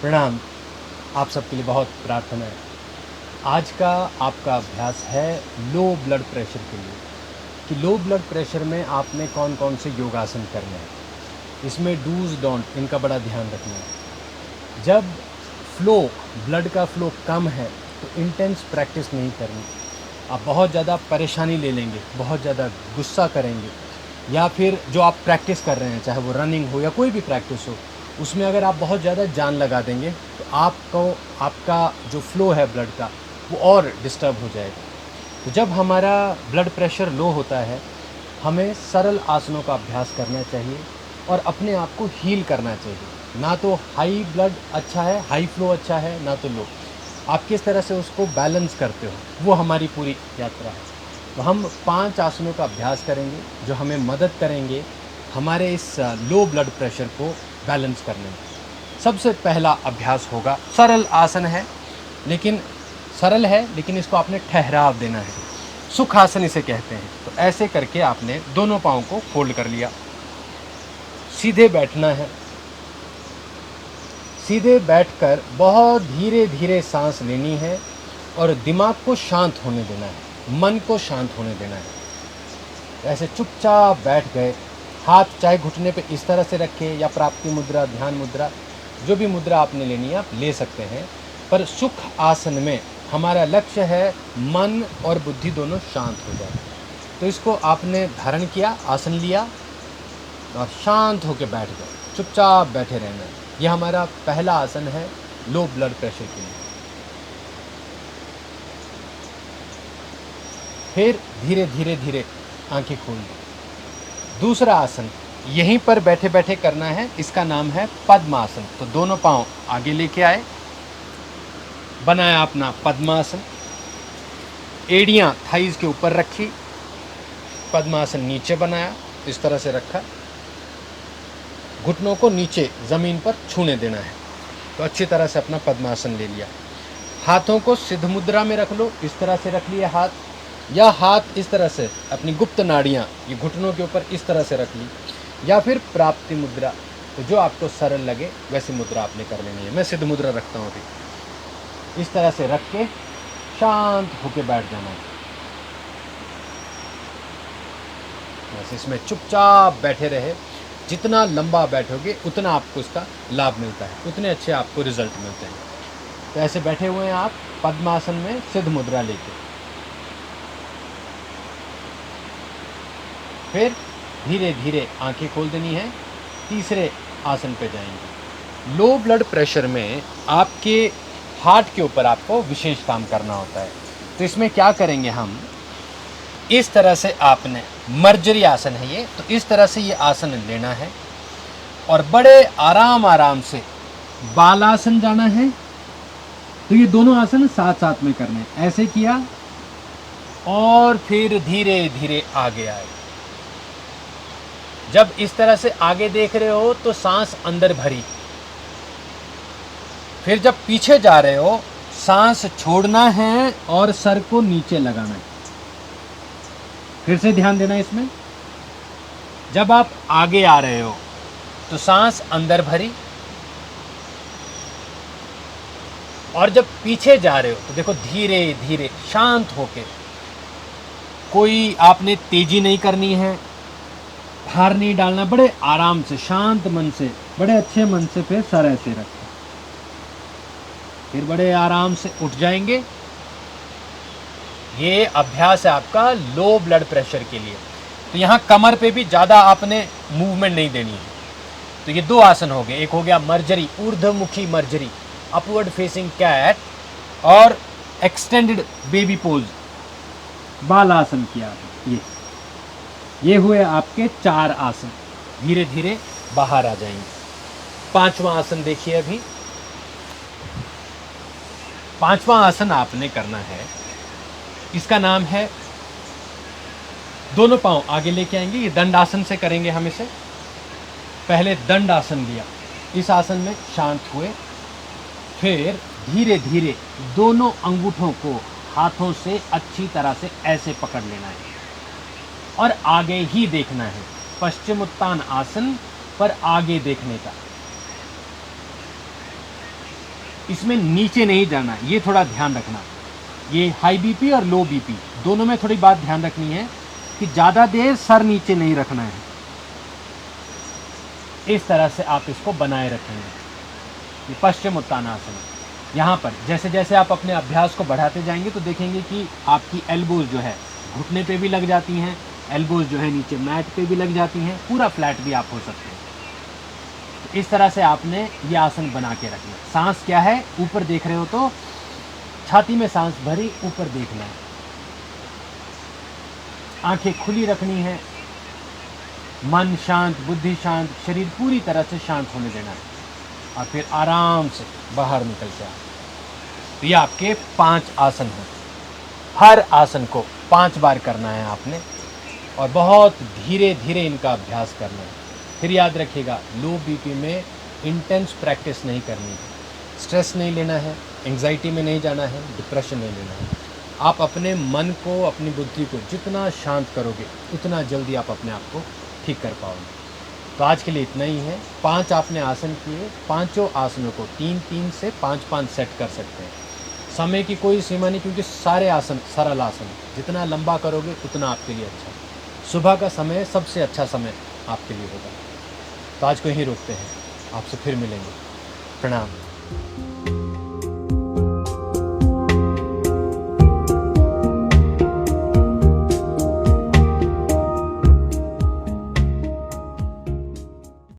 प्रणाम। आप सबके लिए बहुत प्रार्थना है। आज का आपका अभ्यास है लो ब्लड प्रेशर के लिए, कि लो ब्लड प्रेशर में आपने कौन कौन से योगासन करने हैं। इसमें डूज डोंट इनका बड़ा ध्यान रखना है। जब ब्लड का फ्लो कम है तो इंटेंस प्रैक्टिस नहीं करनी। आप बहुत ज़्यादा परेशानी ले लेंगे, बहुत ज़्यादा गुस्सा करेंगे, या फिर जो आप प्रैक्टिस कर रहे हैं, चाहे वो रनिंग हो या कोई भी प्रैक्टिस हो, उसमें अगर आप बहुत ज़्यादा जान लगा देंगे तो आपका जो फ्लो है ब्लड का वो और डिस्टर्ब हो जाएगा। तो जब हमारा ब्लड प्रेशर लो होता है, हमें सरल आसनों का अभ्यास करना चाहिए और अपने आप को हील करना चाहिए। ना तो हाई ब्लड अच्छा है, हाई फ्लो अच्छा है, ना तो लो। आप किस तरह से उसको बैलेंस करते हो, वो हमारी पूरी यात्रा है। तो हम 5 आसनों का अभ्यास करेंगे जो हमें मदद करेंगे हमारे इस लो ब्लड प्रेशर को बैलेंस करने में। सबसे पहला अभ्यास होगा, सरल है लेकिन इसको आपने ठहराव देना है। सुखासन इसे कहते हैं। तो ऐसे करके आपने दोनों पाँव को फोल्ड कर लिया, सीधे बैठना है। सीधे बैठकर बहुत धीरे धीरे सांस लेनी है और दिमाग को शांत होने देना है, मन को शांत होने देना है। ऐसे चुपचाप बैठ गए। हाथ चाहे घुटने पे इस तरह से रखें या प्राप्ति मुद्रा, ध्यान मुद्रा, जो भी मुद्रा आपने लेनी है आप ले सकते हैं। पर सुख आसन में हमारा लक्ष्य है मन और बुद्धि दोनों शांत हो जाए। तो इसको आपने धारण किया, आसन लिया और शांत होकर बैठ गए, चुपचाप बैठे रहना है। यह हमारा पहला आसन है लो ब्लड प्रेशर के लिए। फिर धीरे धीरे धीरे आंखें खोल दी। दूसरा आसन यहीं पर बैठे बैठे करना है, इसका नाम है पद्मासन। तो दोनों पांव आगे लेके आए, बनाया अपना पद्मासन, एड़ियां थाइज के ऊपर रखी, पद्मासन नीचे बनाया, इस तरह से रखा, घुटनों को नीचे ज़मीन पर छूने देना है। तो अच्छी तरह से अपना पद्मासन ले लिया। हाथों को सिद्ध मुद्रा में रख लो, इस तरह से रख लिया हाथ, या हाथ इस तरह से अपनी गुप्त नाड़ियाँ ये घुटनों के ऊपर इस तरह से रख ली, या फिर प्राप्ति मुद्रा। तो जो आपको सरल लगे वैसी मुद्रा आपने कर लेनी है। मैं सिद्ध मुद्रा रखता हूँ अभी। इस तरह से रख के शांत होके बैठ जाना है। बस इसमें चुपचाप बैठे रहे। जितना लंबा बैठोगे उतना आपको इसका लाभ मिलता है, उतने अच्छे आपको रिजल्ट मिलते हैं। तो ऐसे बैठे हुए हैं आप पद्मासन में सिद्ध मुद्रा लेके। फिर धीरे धीरे आंखें खोल देनी है, तीसरे आसन पे जाएंगे। लो ब्लड प्रेशर में आपके हार्ट के ऊपर आपको विशेष काम करना होता है। तो इसमें क्या करेंगे हम, इस तरह से आपने मर्जरी आसन है ये, तो इस तरह से ये आसन लेना है और बड़े आराम से बालासन जाना है। तो ये दोनों आसन साथ साथ में करने हैं। ऐसे किया और फिर धीरे धीरे आगे आए। जब इस तरह से आगे देख रहे हो तो सांस अंदर भरी, फिर जब पीछे जा रहे हो सांस छोड़ना है और सर को नीचे लगाना है। फिर से ध्यान देना इसमें। जब आप आगे आ रहे हो तो सांस अंदर भरी, और जब पीछे जा रहे हो तो देखो धीरे धीरे शांत होके, कोई आपने तेजी नहीं करनी है, भार नहीं डालना, बड़े आराम से शांत मन से, बड़े अच्छे मन से फिर सर ऐसे रखें। फिर बड़े आराम से उठ जाएंगे। ये अभ्यास है आपका लो ब्लड प्रेशर के लिए। तो यहाँ कमर पे भी ज़्यादा आपने मूवमेंट नहीं देनी है। तो ये दो आसन हो गए। एक हो गया मर्जरी, ऊर्ध्वमुखी मर्जरी, अपवर्ड फेसिंग कैट, और एक्सटेंडेड बेबी पोज, बालासन किया। ये हुए आपके 4 आसन। धीरे धीरे बाहर आ जाएंगे। 5वां आसन देखिए अभी। 5वां आसन आपने करना है, इसका नाम है, दोनों पांव आगे लेके आएंगे। ये दंडासन से करेंगे हम इसे। पहले दंडासन लिया, इस आसन में शांत हुए, फिर धीरे धीरे दोनों अंगूठों को हाथों से अच्छी तरह से ऐसे पकड़ लेना है और आगे ही देखना है। पश्चिम उत्तान आसन पर आगे देखने का। इसमें नीचे नहीं जाना, ये थोड़ा ध्यान रखना। ये हाई बीपी और लो बीपी दोनों में थोड़ी बात ध्यान रखनी है कि ज़्यादा देर सर नीचे नहीं रखना है। इस तरह से आप इसको बनाए रखेंगे। ये पश्चिम उत्तानासन है। यहाँ पर जैसे जैसे आप अपने अभ्यास को बढ़ाते जाएंगे तो देखेंगे कि आपकी एल्बोज जो है घुटने पे भी लग जाती हैं, एल्बोज जो है नीचे मैट पे भी लग जाती हैं, पूरा फ्लैट भी आप हो सकते हैं। तो इस तरह से आपने ये आसन बना के रखना। सांस क्या है, ऊपर देख रहे हो तो छाती में सांस भरी, ऊपर देखना है। आंखें खुली रखनी है, मन शांत, बुद्धि शांत, शरीर पूरी तरह से शांत होने देना है और फिर आराम से बाहर निकल के आना। तो ये आपके 5 आसन हैं। हर आसन को 5 बार करना है आपने और बहुत धीरे धीरे इनका अभ्यास करना है। फिर याद रखिएगा, लो बीपी में इंटेंस प्रैक्टिस नहीं करनी है, स्ट्रेस नहीं लेना है, एंग्जाइटी में नहीं जाना है, डिप्रेशन नहीं लेना है। आप अपने मन को, अपनी बुद्धि को जितना शांत करोगे उतना जल्दी आप अपने आप को ठीक कर पाओगे। तो आज के लिए इतना ही है। 5 आपने आसन किए, पांचों आसनों को 3-3 से 5-5 सेट कर सकते हैं। समय की कोई सीमा नहीं, क्योंकि सारे आसन सरल आसन, जितना लंबा करोगे उतना आपके लिए अच्छा। सुबह का समय सबसे अच्छा समय आपके लिए होगा। तो आज को यहीं रोकते हैं, आपसे फिर मिलेंगे। प्रणाम।